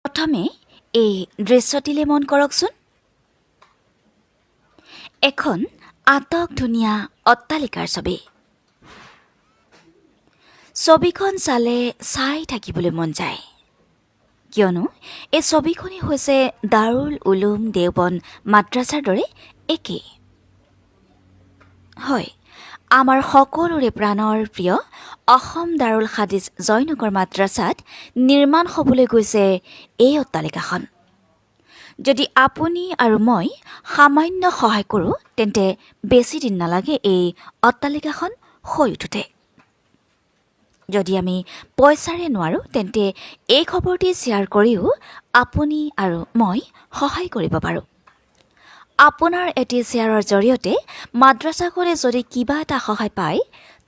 প্ৰথমে এই দৃশ্যটিলে মন কৰকচোন। এখন আটক ধুনীয়া অট্টালিকাৰ ছবি। ছবিখন চালে চাই থাকিবলৈ মন যায়, কিয়নো এই ছবিখনেই হৈছে দাৰুল উলুম দেওবন্দ মাদ্ৰাছাৰ দৰে একেই। হয়, আমাৰ সকলোৰে প্ৰাণৰ প্ৰিয় অসম দাৰুল হাদিছ জয়নগৰ মাদ্ৰাছাত নিৰ্মাণ হ'বলৈ গৈছে এই অট্টালিকাখন। যদি আপুনি আৰু মই সামান্য সহায় কৰোঁ, তেন্তে বেছি দিন নালাগে এই অট্টালিকাখন হৈ উঠোতে। যদি আমি পইচাৰে নোৱাৰোঁ, তেন্তে এই খবৰটি শ্বেয়াৰ কৰিও আপুনি আৰু মই সহায় কৰিব পাৰোঁ। আপোনাৰ এটি শ্বেয়াৰৰ জৰিয়তে মাদ্ৰাছাখনে যদি কিবা এটা সহায় পায়,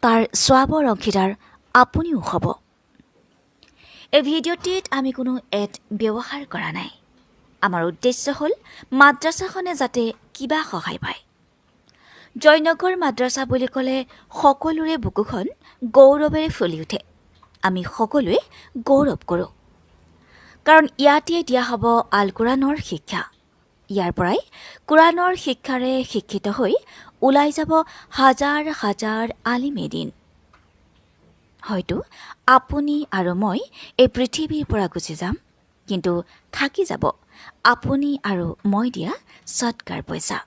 তাৰ স্বাৱৰ অংশীদাৰ আপুনিও হ'ব। এই ভিডিঅ'টিত আমি কোনো এড ব্যৱহাৰ কৰা নাই। আমাৰ উদ্দেশ্য হ'ল মাদ্ৰাছাখনে যাতে কিবা সহায় পায়। জয়নগৰ মাদ্ৰাছা বুলি ক'লে সকলোৰে বুকুখন গৌৰৱেৰে ফুলি উঠে। আমি সকলোৱে গৌৰৱ কৰোঁ, কাৰণ ইয়াতেই দিয়া হ'ব আল কোৰাণৰ শিক্ষা। ইয়াৰ পৰাই কোৰাণৰ শিক্ষাৰে শিক্ষিত হৈ ওলাই যাব হাজাৰ হাজাৰ আলিমে দিন। হয়তো আপুনি আৰু মই এই পৃথিৱীৰ পৰা গুচি যাম, কিন্তু থাকি যাব আপুনি আৰু মই দিয়া সৎকাৰ পইচা।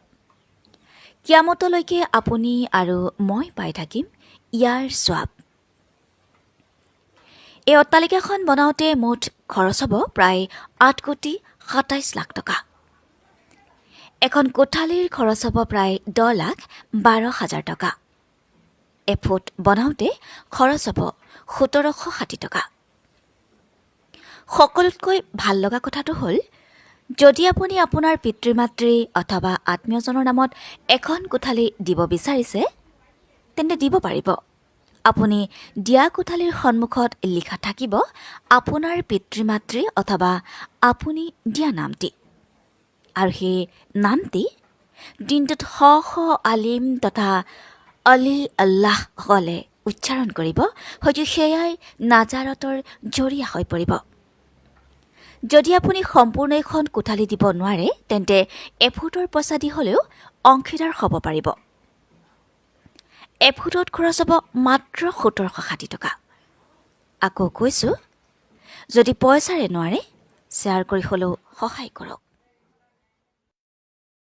কিয়ামতলৈকে আপুনি আৰু মই পাই থাকিম ইয়াৰ স্বাব। এই অট্টালিকাখন বনাওঁতে মুঠ খৰচ হ'ব প্ৰায় 8,27,00,000 টকা। এখন কোঠালিৰ খৰচ হ'ব প্ৰায় 10,12,000 টকা। এফুট বনাওঁতে খৰচ হ'ব 1,760 টকা। সকলোতকৈ ভাল লগা কথাটো হ'ল, যদি আপুনি আপোনাৰ পিতৃ মাতৃ অথবা আত্মীয়জনৰ নামত এখন কোঠালি দিব বিচাৰিছে, তেন্তে দিব পাৰিব। আপুনি দিয়া কোঠালিৰ সন্মুখত লিখা থাকিব আপোনাৰ পিতৃ মাতৃ অথবা আপুনি দিয়া নামটি। আৰু সেই নামটি দিনটোত শ শ আলিম তথা অলি আল্লাহসকলে উচ্চাৰণ কৰিব। হয়তো সেয়াই নাজাৰতৰ জৰিয়া হৈ পৰিব। যদি আপুনি সম্পূৰ্ণ এখন কোঠালি দিব নোৱাৰে, তেন্তে এফুটৰ পইচা দি হ'লেও অংশীদাৰ হ'ব পাৰিব। এফুটত খৰচ হ'ব মাত্ৰ 1,760 টকা। আকৌ কৈছোঁ, যদি পইচাৰে নোৱাৰে, শ্বেয়াৰ কৰি হ'লেও সহায় কৰক।